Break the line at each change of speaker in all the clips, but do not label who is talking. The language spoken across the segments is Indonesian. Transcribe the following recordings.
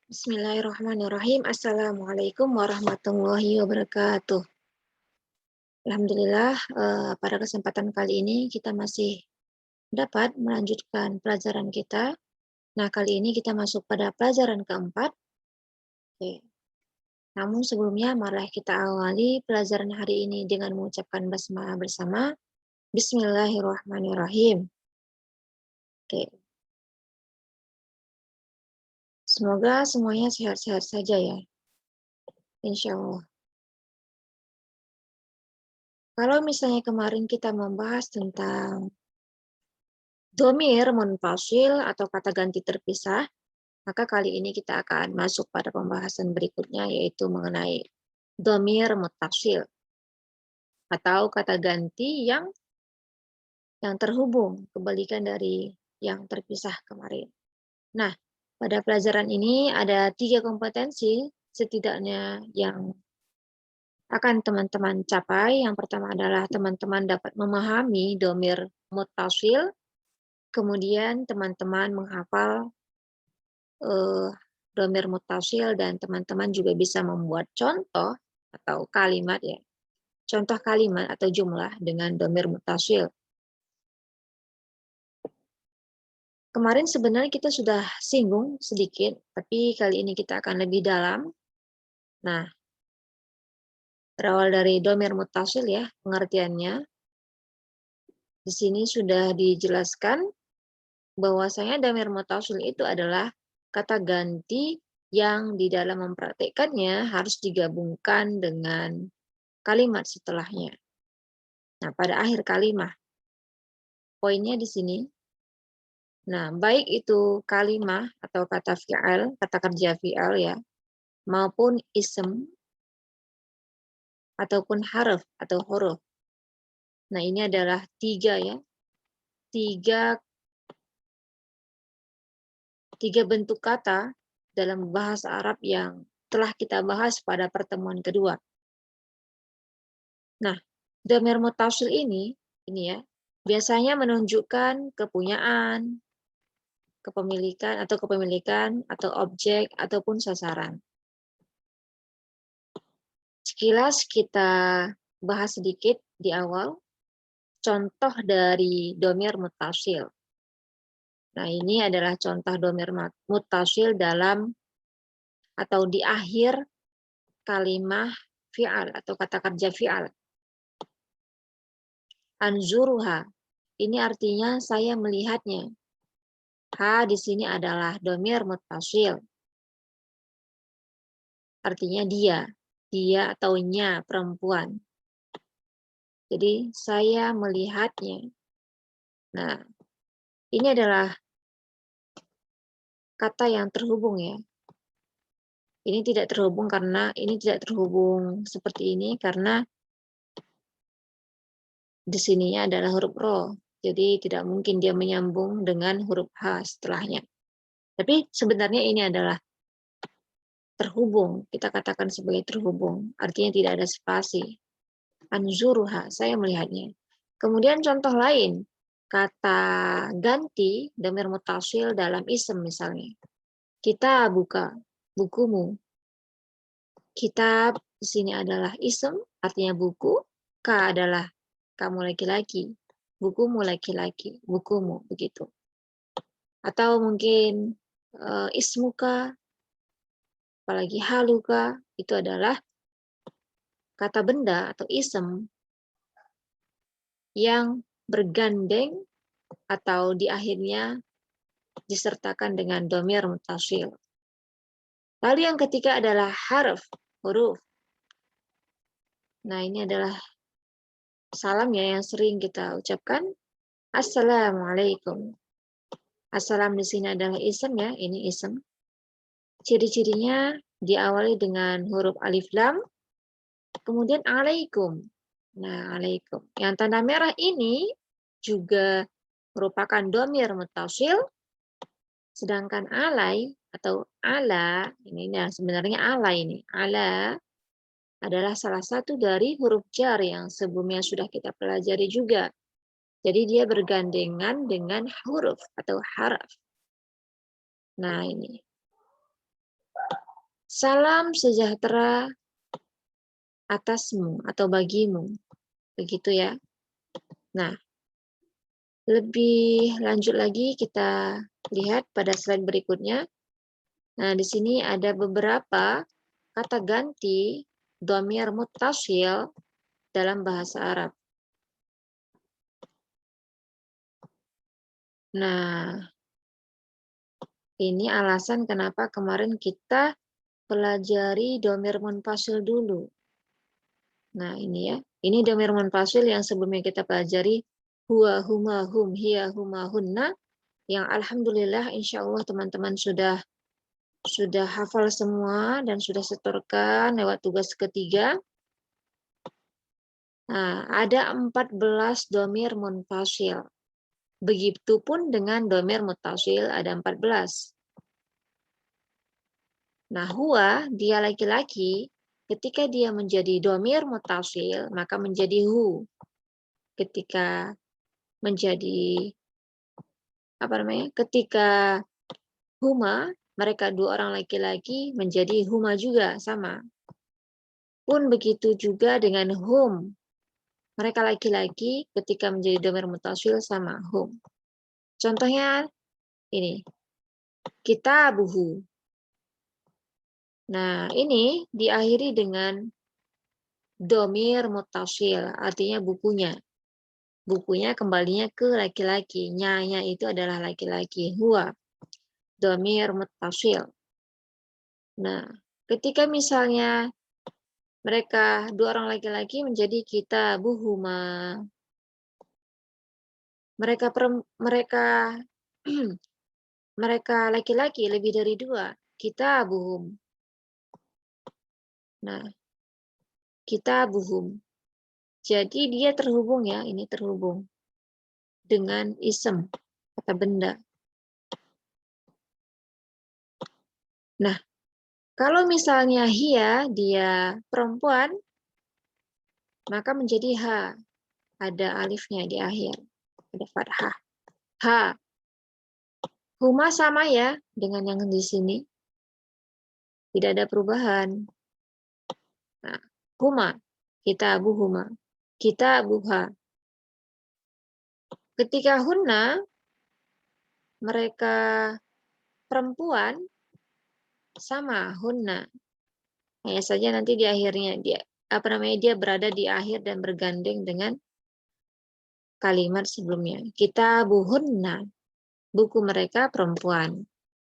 Bismillahirrahmanirrahim. Assalamualaikum warahmatullahi wabarakatuh. Alhamdulillah, pada kesempatan kali ini kita masih dapat melanjutkan pelajaran kita. Nah, kali ini kita masuk pada pelajaran keempat. Oke. Namun sebelumnya, marilah kita awali pelajaran hari ini dengan mengucapkan basmalah bersama. Bismillahirrahmanirrahim. Oke. Semoga semuanya sehat-sehat saja ya. Insya Allah. Kalau misalnya kemarin kita membahas tentang domir munfasil atau kata ganti terpisah, maka kali ini kita akan masuk pada pembahasan berikutnya, yaitu mengenai domir muttasil atau kata ganti yang terhubung, kebalikan dari yang terpisah kemarin. Nah, pada pelajaran ini ada 3 kompetensi setidaknya yang akan teman-teman capai. Yang pertama adalah teman-teman dapat memahami domir muttasil, kemudian teman-teman menghafal domir muttasil, dan teman-teman juga bisa membuat contoh atau kalimat ya. Contoh kalimat atau jumlah dengan domir muttasil. Kemarin sebenarnya kita sudah singgung sedikit, tapi kali ini kita akan lebih dalam. Nah, berawal dari domir muttasil ya, pengertiannya. Di sini sudah dijelaskan bahwasanya domir muttasil itu adalah kata ganti yang di dalam mempraktikkannya harus digabungkan dengan kalimat setelahnya. Nah, pada akhir kalimat, poinnya di sini. Nah, baik itu kalimat atau kata fi'al, kata kerja fi'al ya, maupun ism, ataupun harf atau huruf. Nah, ini adalah 3 ya, 3 bentuk kata dalam bahasa Arab yang telah kita bahas pada pertemuan kedua. Nah, dhamir muttasil ini ya, biasanya menunjukkan kepunyaan, kepemilikan atau objek ataupun sasaran. Sekilas kita bahas sedikit di awal contoh dari domir muttasil. Nah, ini adalah contoh domir muttasil dalam atau di akhir kalimat fi'al atau kata kerja fi'al. Anzuruha, ini artinya saya melihatnya. Ha di sini adalah domir muttasil. Artinya dia atau nya, perempuan. Jadi saya melihatnya. Nah, ini adalah kata yang terhubung ya. Ini tidak terhubung seperti ini karena di sininya adalah huruf ro. Jadi tidak mungkin dia menyambung dengan huruf H setelahnya. Tapi sebenarnya ini adalah terhubung. Kita katakan sebagai terhubung. Artinya tidak ada spasi. Anzuruha, saya melihatnya. Kemudian contoh lain, kata ganti dhamir muttasil dalam ism misalnya. Kita buka bukumu. Kitab di sini adalah ism, artinya buku. Ka adalah kamu laki-laki. Bukumu laki-laki. Bukumu, begitu. Atau mungkin ismuka, apalagi haluka, itu adalah kata benda atau ism yang bergandeng atau di akhirnya disertakan dengan domir muttasil. Lalu yang ketiga adalah harf, huruf. Nah, ini adalah salam ya yang sering kita ucapkan. Assalamualaikum. Assalam di sini adalah ism ya, ini ism. Ciri-cirinya diawali dengan huruf alif lam, kemudian alaikum. Nah, alaikum. Yang tanda merah ini juga merupakan domir muttasil, sedangkan alai atau ala, ini sebenarnya ala ini. Ala adalah salah satu dari huruf jar yang sebelumnya sudah kita pelajari juga. Jadi dia bergandengan dengan huruf atau harf. Nah, ini. Salam sejahtera atasmu atau bagimu. Begitu ya. Nah, lebih lanjut lagi kita lihat pada slide berikutnya. Nah, di sini ada beberapa kata ganti dhamir muttasil dalam bahasa Arab. Nah, ini alasan kenapa kemarin kita pelajari dhamir munfasil dulu. Nah, ini ya. Ini dhamir munfasil yang sebelumnya kita pelajari huwa, huma, hum, hiya, huma, hunna, yang alhamdulillah insya Allah teman-teman sudah hafal semua dan sudah setorkan lewat tugas ketiga. Nah, ada 14 dhamir munfasil. Begitupun dengan dhamir muttasil ada 14. Nah, huwa, dia laki-laki, ketika dia menjadi dhamir muttasil, maka menjadi hu. Ketika menjadi ketika huma, mereka dua orang laki-laki menjadi huma juga, sama. Pun begitu juga dengan hum. Mereka laki-laki ketika menjadi dhamir muttasil sama hum. Contohnya ini, kitabuhu. Nah, ini diakhiri dengan dhamir muttasil, artinya bukunya. Bukunya kembalinya ke laki-laki. Nya itu adalah laki-laki. Huwa, dhamir muttasil. Nah, ketika misalnya mereka dua orang laki-laki menjadi kitabuhuma. Mereka laki-laki lebih dari dua. Kitabuhum. Nah, kitabuhum. Jadi dia terhubung ya, ini terhubung dengan isem, kata benda. Nah, kalau misalnya hia, dia perempuan, maka menjadi ha. Ada alifnya di akhir. Ada fathah. Ha. Huma sama ya dengan yang di sini. Tidak ada perubahan. Nah, huma. Kita buhuma. Kita buha. Ketika hunna, mereka perempuan, sama hunna. Hanya saja nanti di akhirnya dia berada di akhir dan bergandeng dengan kalimat sebelumnya. Kita buhunna, buku mereka perempuan.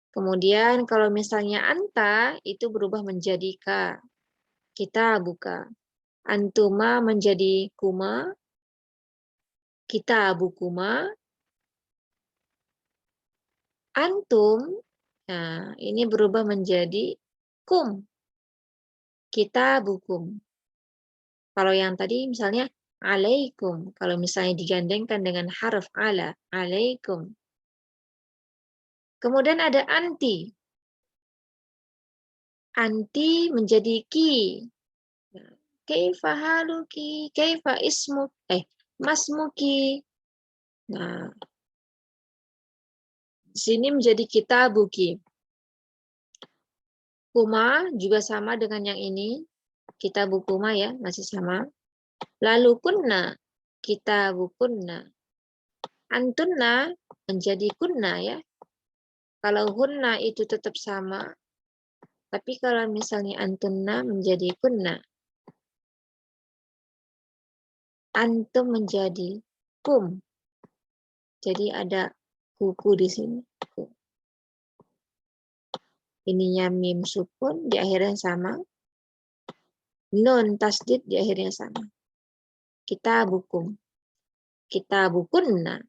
Kemudian kalau misalnya anta itu berubah menjadi ka. Kita buka. Antuma menjadi kuma. Kita bukuma. Antum, nah ini berubah menjadi kum. Kita bukum. Kalau yang tadi misalnya alaikum. Kalau misalnya digandengkan dengan harf ala, alaikum. Kemudian ada anti. Anti menjadi ki. Kaifa haluki, kaifa masmuki. Nah, di sini menjadi kitabuki. Kuma juga sama dengan yang ini. Kitabukuma ya, masih sama. Lalu kunna, kitabukunna. Antunna menjadi kunna ya. Kalau hunna itu tetap sama, tapi kalau misalnya antunna menjadi kunna. Antum menjadi kum. Jadi ada kuku di sini. Ininya mim sukun di akhirnya sama. Nun tasdid di akhirnya sama. Kita bukum. Kita bukunna.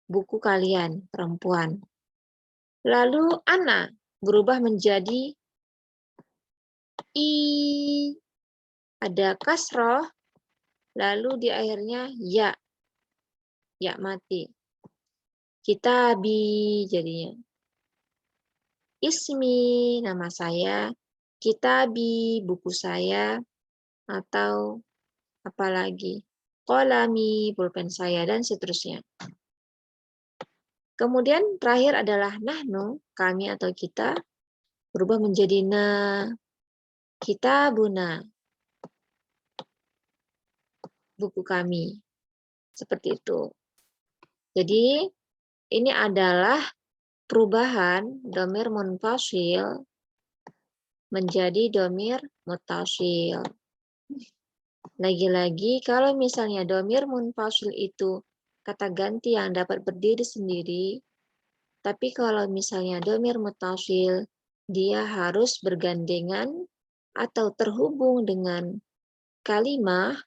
Buku kalian, perempuan. Lalu ana berubah menjadi i. Ada kasroh. Lalu di akhirnya ya. Ya mati. Kitabi jadinya. Ismi, nama saya. Kitabi, buku saya. Atau apalagi. Kolami, pulpen saya, dan seterusnya. Kemudian terakhir adalah nahnu, kami atau kita. berubah menjadi na, kitabuna, buku kami. Seperti itu. Jadi ini adalah perubahan domir munfasil menjadi domir mutasil. Lagi-lagi kalau misalnya domir munfasil itu kata ganti yang dapat berdiri sendiri, tapi kalau misalnya domir mutasil dia harus bergandengan atau terhubung dengan kalimah,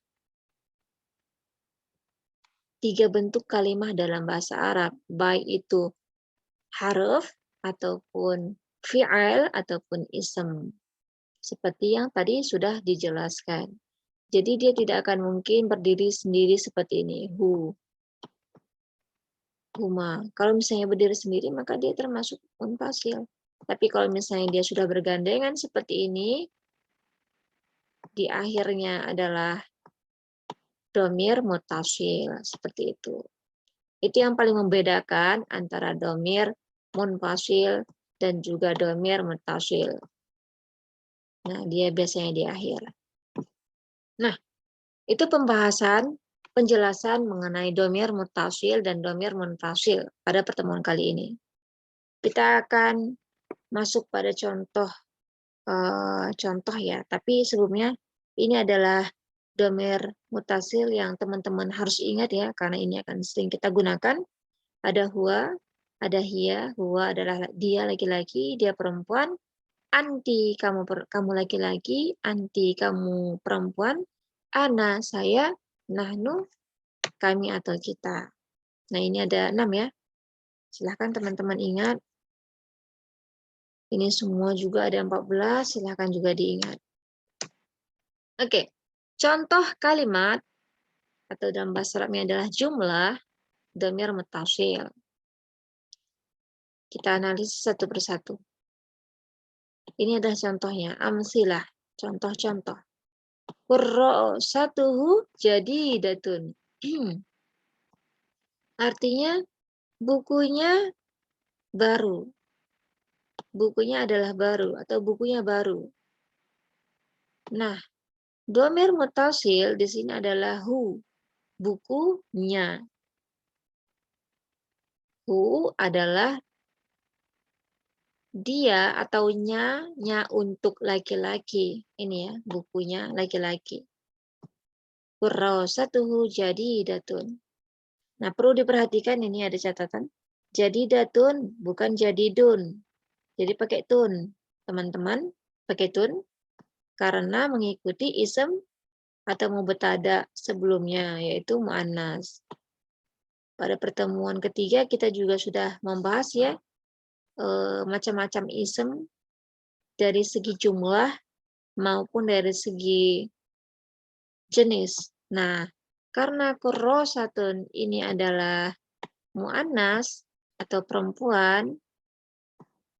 3 bentuk kalimah dalam bahasa Arab, baik itu harf ataupun fi'al ataupun ism. Seperti yang tadi sudah dijelaskan. Jadi dia tidak akan mungkin berdiri sendiri seperti ini. Huma. Kalau misalnya berdiri sendiri maka dia termasuk munfasil. Tapi kalau misalnya dia sudah bergandengan seperti ini, di akhirnya adalah domir mutasil. Seperti itu. Itu yang paling membedakan antara domir munfasil dan juga domir mutasil. Nah, dia biasanya di akhir. Nah, itu penjelasan mengenai domir mutasil dan domir munfasil pada pertemuan kali ini. Kita akan masuk pada contoh ya, tapi sebelumnya ini adalah domir mutasil yang teman-teman harus ingat ya, karena ini akan sering kita gunakan. Ada huwa, ada hiya. Huwa adalah dia laki-laki, dia perempuan. Anti kamu laki-laki, anti kamu perempuan, ana saya, nahnu kami atau kita. Nah ini ada 6 ya. Silahkan teman-teman ingat. Ini semua juga ada 14, silahkan juga diingat. Oke, contoh kalimat atau dalam bahasa Arabnya adalah jumlah domir mutasil. Kita analisis satu persatu. Ini adalah contohnya, amsilah, contoh-contoh. Qurra'satuhu jadidatun. Artinya bukunya baru. Bukunya adalah baru atau bukunya baru. Nah, domir mutasil di sini adalah hu, bukunya. Hu adalah dia atau nya untuk laki-laki. Ini ya, bukunya laki-laki. Qurra'satuhu jadidatun. Nah, perlu diperhatikan ini ada catatan. Jadidatun bukan jadidun. Jadi pakai tun. Teman-teman, pakai tun karena mengikuti ism atau mubtada sebelumnya yaitu muannas. Pada pertemuan ketiga kita juga sudah membahas ya macam-macam ism dari segi jumlah maupun dari segi jenis. Nah, karena qurrasatun ini adalah muannas atau perempuan,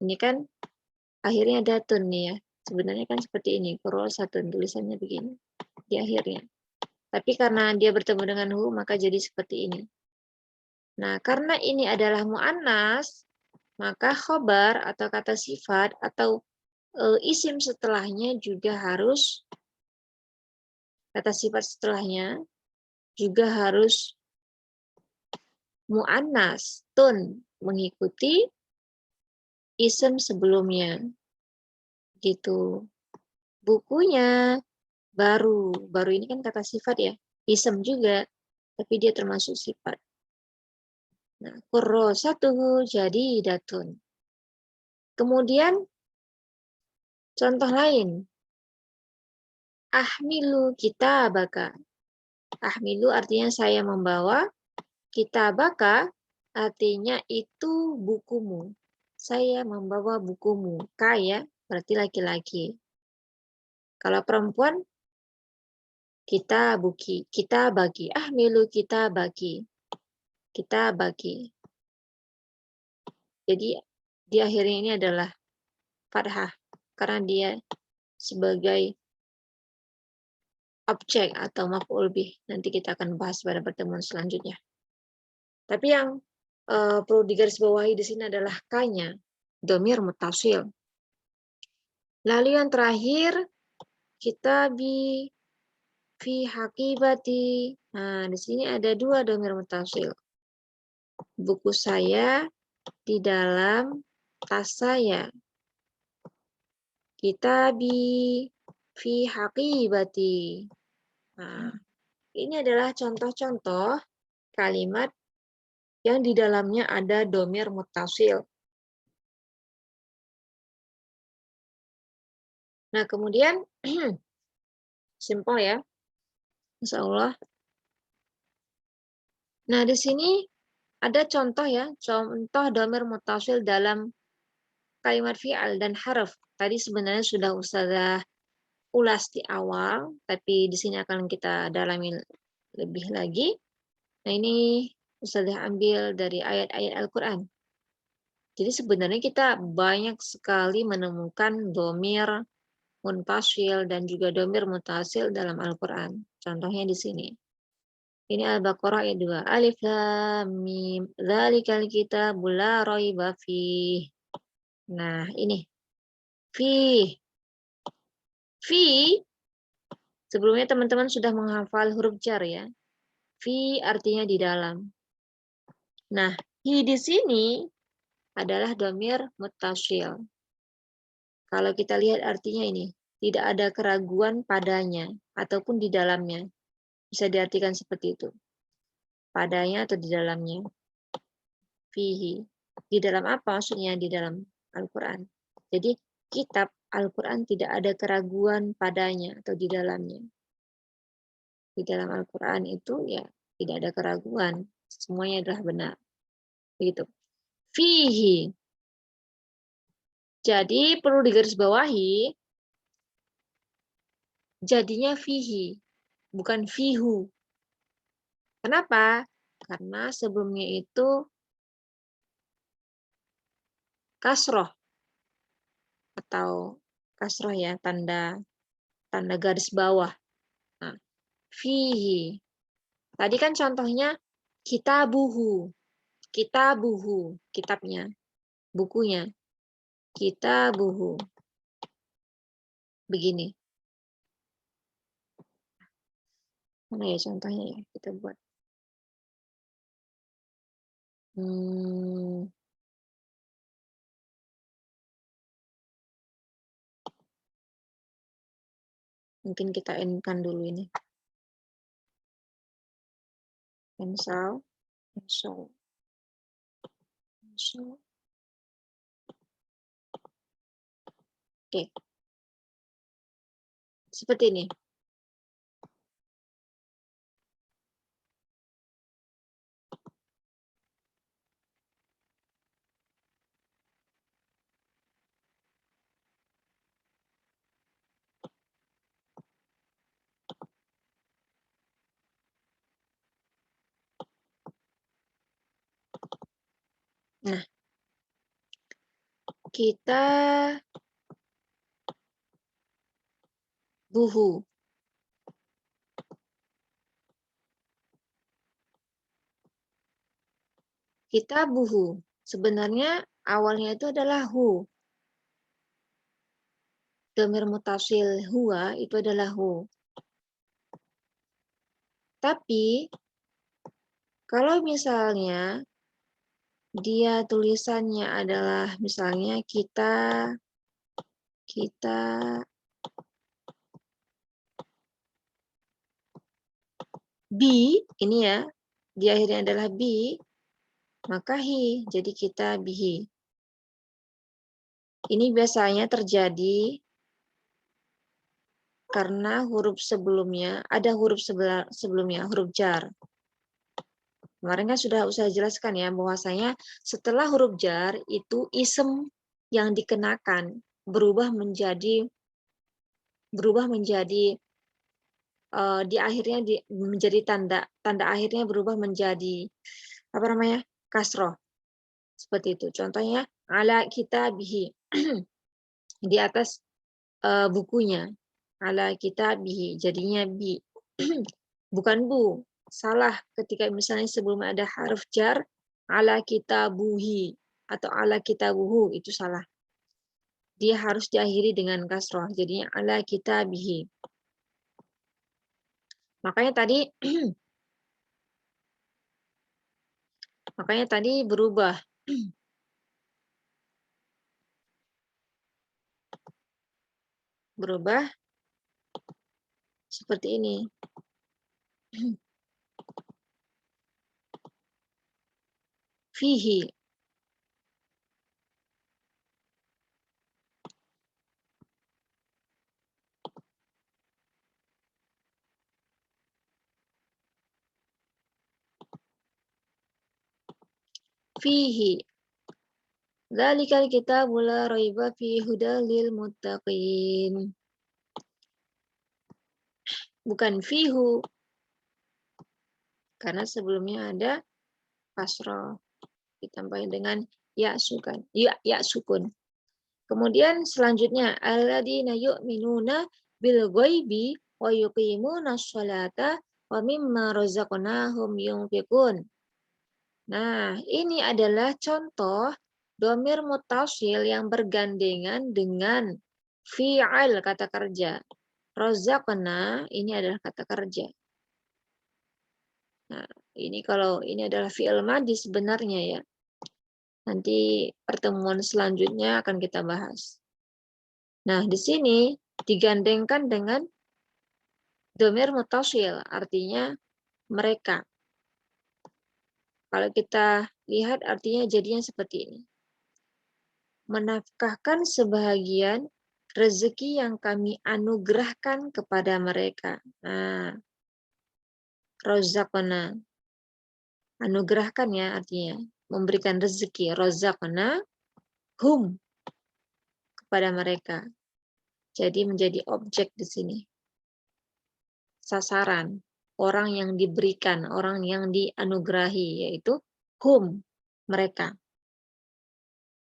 ini kan akhirnya datun nih ya. Sebenarnya kan seperti ini, qurrasatun tulisannya begini di akhirnya. Tapi karena dia bertemu dengan hu maka jadi seperti ini. Nah, karena ini adalah muannas, maka khobar atau kata sifat atau isim setelahnya juga harus kata sifat setelahnya juga harus muannas, tun, mengikuti isim sebelumnya. Gitu. Bukunya baru. Baru ini kan kata sifat ya. Isim juga, tapi dia termasuk sifat. Nah, qurrasatuhu jadidatun. Kemudian contoh lain. Ahmilu kitabaka. Ahmilu artinya saya membawa. Kitabaka artinya itu bukumu. Saya membawa bukumu. Kaya berarti laki-laki. Kalau perempuan, kita bagi. Ahmilu kita bagi. Kita bagi. Jadi di akhirnya ini adalah fathah. Karena dia sebagai objek atau maf'ul bih. Nanti kita akan bahas pada pertemuan selanjutnya. Tapi yang perlu digarisbawahi di sini adalah kanya, domir mutasil. Lalu yang terakhir, kitabi, fi hakibati. Nah, di sini ada dua dhamir muttasil. Buku saya di dalam tas saya. Kitabi, fi hakibati. Nah, ini adalah contoh-contoh kalimat yang di dalamnya ada dhamir muttasil. Nah, kemudian simpel ya. Insya Allah. Nah, di sini ada contoh ya, contoh dhamir muttasil dalam kalimat fi'al dan harf. Tadi sebenarnya sudah Ustazah ulas di awal, tapi di sini akan kita dalami lebih lagi. Nah, ini Ustazah ambil dari ayat-ayat Al-Quran. Jadi sebenarnya kita banyak sekali menemukan dhamir munfasil dan juga dhamir muttasil dalam Al-Quran. Contohnya di sini. Ini Al-Baqarah ayat 2. Alif Lam Mim. Dzalikal kitabul la raiba fih. Nah, ini. Fih. Fi, sebelumnya teman-teman sudah menghafal huruf jar ya. Fi artinya di dalam. Nah, hi di sini adalah dhamir muttasil. Kalau kita lihat artinya ini, tidak ada keraguan padanya ataupun di dalamnya. Bisa diartikan seperti itu. Padanya atau di dalamnya. Fihi. Di dalam apa maksudnya? Di dalam Al-Quran. Jadi kitab Al-Quran tidak ada keraguan padanya atau di dalamnya. Di dalam Al-Quran itu ya tidak ada keraguan, semuanya adalah benar. Begitu. Fihi. Jadi perlu digarisbawahi, jadinya fihi, bukan fihu. Kenapa? Karena sebelumnya itu kasroh atau kasroh ya, tanda garis bawah. Nah, fihi. Tadi kan contohnya kitabuhu, kitabuhu, kitabnya, bukunya, kitabuhu. Begini. Mana ya contohnya ya, kita buat. Mungkin kita endkan dulu ini. Cancel. Oke. Seperti ini. Nah, kita buhu. Kita buhu. Sebenarnya awalnya itu adalah hu. Dhamir muttasil huwa itu adalah hu. Tapi kalau misalnya dia tulisannya adalah misalnya kita bi, ini ya, di akhirnya adalah bi, maka hi, jadi kita bihi. Ini biasanya terjadi karena huruf sebelumnya, ada huruf sebelumnya, huruf jar. Kemarin kan sudah saya jelaskan ya, bahwasanya setelah huruf jar itu isem yang dikenakan berubah menjadi di akhirnya menjadi tanda akhirnya berubah menjadi apa namanya, kasroh, seperti itu. Contohnya ala kita bihi di atas bukunya, ala kita bihi jadinya bi bukan bu. Salah ketika misalnya sebelum ada harf jar ala kita buhi atau ala kita buhu, itu salah. dia harus diakhiri dengan kasroh. Jadinya ala kitabihi. Makanya tadi berubah. Berubah seperti ini. Fihi. Fihi. Dzalikal kitabu la raiba fihi hudal lil muttaqin. Bukan fihu. Karena sebelumnya ada kasroh. Ditambahin dengan ya sukun. Kemudian selanjutnya alladzina yu'minuna bil ghaibi wa yuqimuna sholata wa mimma razaqnahum yunfiqun. Nah, ini adalah contoh dhamir muttasil yang bergandengan dengan fi'il kata kerja. Razaqna ini adalah kata kerja. Nah, ini kalau ini adalah fi'il madhi sebenarnya ya. Nanti pertemuan selanjutnya akan kita bahas. Nah, di sini digandengkan dengan dhamir muttasil, artinya mereka. Kalau kita lihat artinya jadinya seperti ini. Menafkahkan sebahagian rezeki yang kami anugerahkan kepada mereka. Nah, rozaqna. Anugerahkan ya artinya. Memberikan rezeki. Rozaqna hum. Kepada mereka. Jadi menjadi objek di sini. Sasaran. Orang yang diberikan, orang yang dianugerahi, yaitu hum, mereka.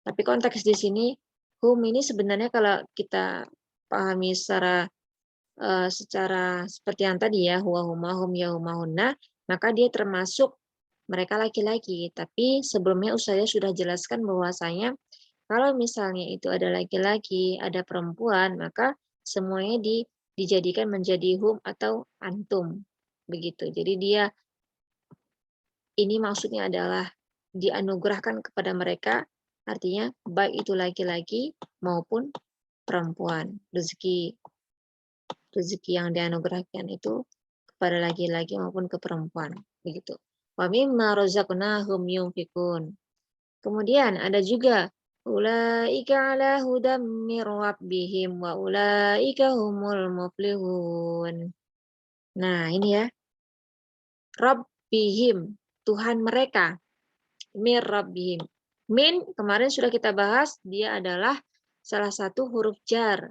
Tapi konteks di sini, hum ini sebenarnya kalau kita pahami secara seperti yang tadi ya, huwa huma hum ya huma hunna, maka dia termasuk mereka laki-laki. Tapi sebelumnya saya sudah jelaskan bahwasanya kalau misalnya itu ada laki-laki, ada perempuan, maka semuanya dijadikan menjadi hum atau antum. Begitu. Jadi dia ini maksudnya adalah dianugerahkan kepada mereka, artinya baik itu laki-laki maupun perempuan. Rezeki yang dianugerahkan itu kepada laki-laki maupun ke perempuan. Begitu. Wa mimma razaqnahum yunfiqun. Kemudian ada juga ulaika ala hudam mir rabbihim wa ulaika humul muflihun. Nah, ini ya. Rabbihim, Tuhan mereka. Mir rabbihim. Min kemarin sudah kita bahas, dia adalah salah satu huruf jar.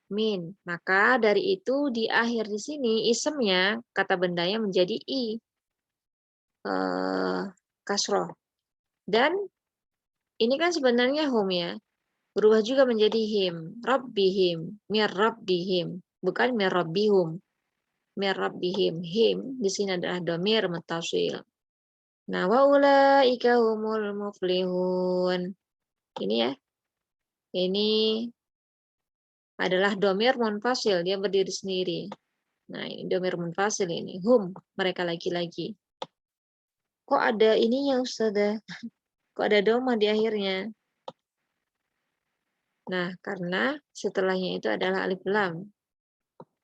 Min. Maka dari itu di akhir di sini isemnya kata bendanya menjadi i. Kasroh. Dan ini kan sebenarnya hum ya. Berubah juga menjadi him. Rabbihim. Mir rabbihim. Bukan mir rabbihum. Mir rabbihim. Him di sini adalah dhamir muttasil. Nah, wa ulaika humul muflihun. Ini ya. Ini adalah dhamir munfasil, dia berdiri sendiri. Nah, ini dhamir munfasil ini. Hum, mereka laki-laki. Kok ada ininya Ustazah? Kok ada doma di akhirnya? Nah, karena setelahnya itu adalah alif lam.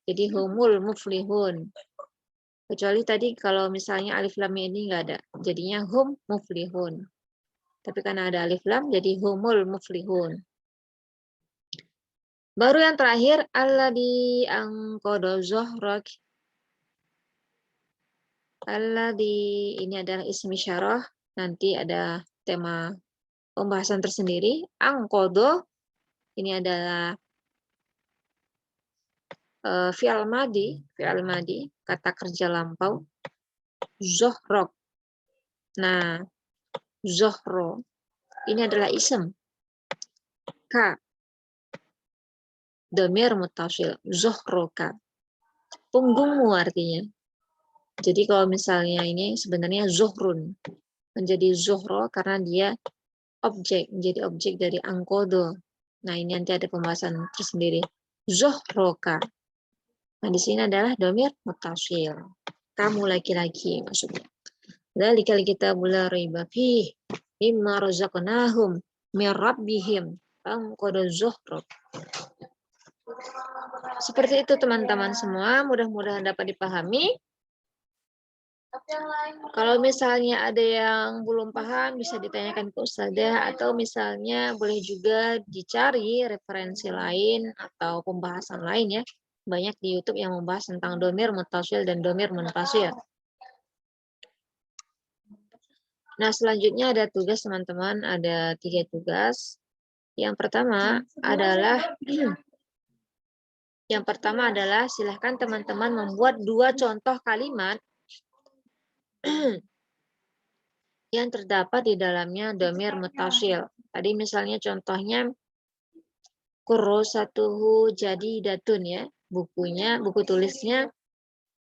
Jadi humul muflihun. Kecuali tadi kalau misalnya alif lam ini enggak ada. Jadinya hum muflihun. Tapi karena ada alif lam jadi humul muflihun. Baru yang terakhir alladzi anqadha dhahrak. Alladzi ini adalah ism isyarah. Nanti ada tema pembahasan tersendiri. Anqadha ini adalah fi'il madi, kata kerja lampau. Zohrok. Nah, zohro ini adalah ism. Ka. Dhamir muttasil. Zohroka. Punggungmu artinya. Jadi kalau misalnya ini sebenarnya zohrun. Menjadi zohro karena dia objek. Menjadi objek dari angkodo. Nah, ini nanti ada pembahasan tersendiri. Zuhroka. Nah, di sini adalah domir mutasil. Kamu laki-laki maksudnya. Dzalikal kitabul la raiba fihi mimma razaqnahum min rabbihim qad zuhruf. Seperti itu teman-teman semua, mudah-mudahan dapat dipahami. Kalau misalnya ada yang belum paham bisa ditanyakan ke Ustazah, atau misalnya boleh juga dicari referensi lain atau pembahasan lain ya. Banyak di YouTube yang membahas tentang domir mutasil dan domir munfasil. Nah, selanjutnya ada tugas teman-teman, ada 3 tugas. Yang pertama adalah silahkan teman-teman membuat 2 contoh kalimat yang terdapat di dalamnya domir mutasil. Tadi misalnya contohnya kurosatuhu jadi datun ya, buku tulisnya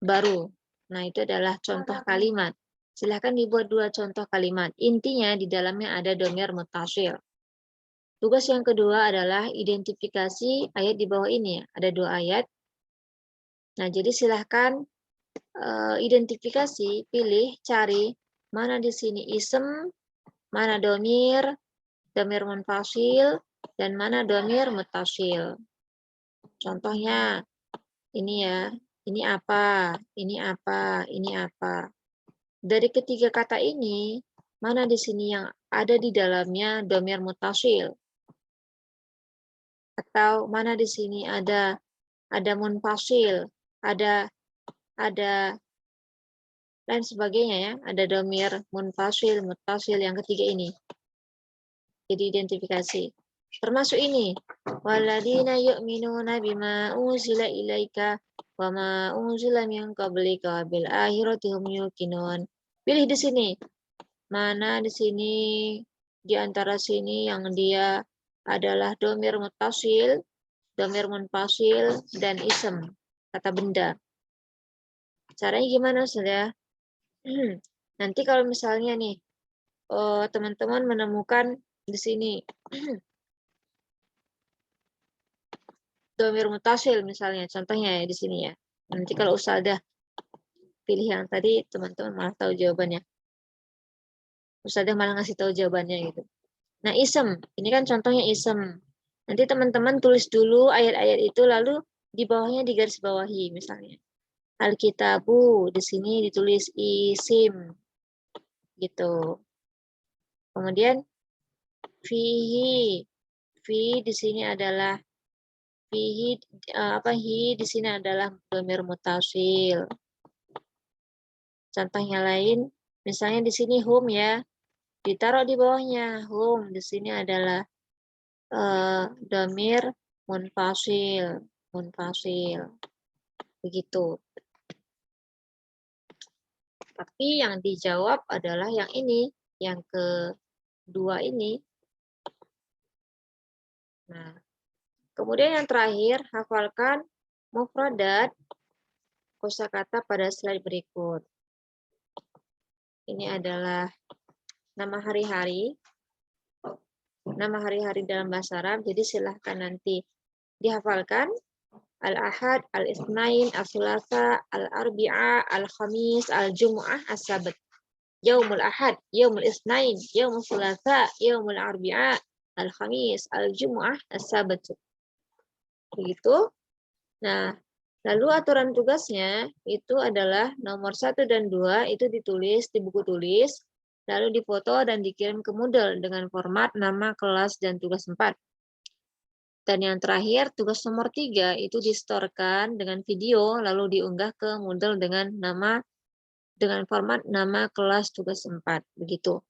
baru. Nah, itu adalah contoh kalimat. Silahkan dibuat 2 contoh kalimat. Intinya di dalamnya ada domir mutasil. Tugas yang kedua adalah identifikasi ayat di bawah ini ya. Ada 2 ayat. Nah, jadi silahkan identifikasi, pilih, cari mana di sini isem, mana domir munfasil, dan mana domir mutasil. Contohnya ini ya, ini apa, ini apa, ini apa. Dari ketiga kata ini, mana di sini yang ada di dalamnya domir mutasil? Atau mana di sini ada munfasil, ada lain sebagainya ya, ada domir munfasil, mutasil yang ketiga ini. Jadi identifikasi. Termasuk ini, waladina yu'minuna bima unzila ilaika wa ma unzila min qablika bil akhirati hum yuqinun. Pilih di sini. Mana di sini di antara sini yang dia adalah domir mutasil, domir munfasil, dan isem, kata benda. Caranya gimana sudah? Nanti kalau misalnya nih teman-teman menemukan di sini domir mutasil misalnya, contohnya ya di sini ya. Nanti kalau Ustazah pilih yang tadi, teman-teman malah tahu jawabannya. Ustazah malah ngasih tahu jawabannya gitu. Nah, isem, ini kan contohnya isem. Nanti teman-teman tulis dulu ayat-ayat itu, lalu di bawahnya digaris bawahi misalnya. Alkitabu, di sini ditulis isim. Gitu. Kemudian fihi, fi di sini adalah fihi hi di sini adalah domir mutasil. Contohnya lain, misalnya di sini hum ya, ditaruh di bawahnya hum, di sini adalah domir munfasil, begitu. Tapi yang dijawab adalah yang ini, yang kedua ini. Nah, kemudian yang terakhir, hafalkan mufradat kosakata pada slide berikut. Ini adalah nama hari-hari dalam bahasa Arab, jadi silahkan nanti dihafalkan. Al-Ahad, Al-Itsnain, Al-Tsulatsa, Al-Arbi'a, Al-Khamis, Al-Jumu'ah, As-Sabt. Yaumul Ahad, Yaumul Itsnain, Yaumul Tsulatsa, Yaumul Arbi'a, Al-Khamis, Al-Jumu'ah, As-Sabt. Begitu. Nah, lalu aturan tugasnya itu adalah nomor 1 dan 2 itu ditulis di buku tulis, lalu difoto dan dikirim ke Moodle dengan format nama, kelas, dan tugas 4. Dan yang terakhir, tugas nomor 3 itu distorkan dengan video, lalu diunggah ke Moodle dengan format nama, kelas, tugas 4. Begitu.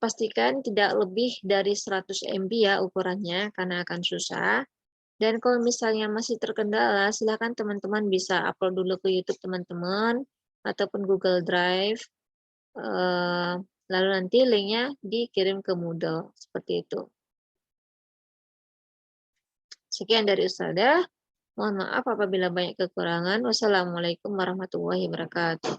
Pastikan tidak lebih dari 100 MB ya ukurannya, karena akan susah. Dan kalau misalnya masih terkendala, silakan teman-teman bisa upload dulu ke YouTube teman-teman, ataupun Google Drive. Lalu nanti linknya dikirim ke Moodle. Seperti itu. Sekian dari Ustazah. Mohon maaf apabila banyak kekurangan. Wassalamualaikum warahmatullahi wabarakatuh.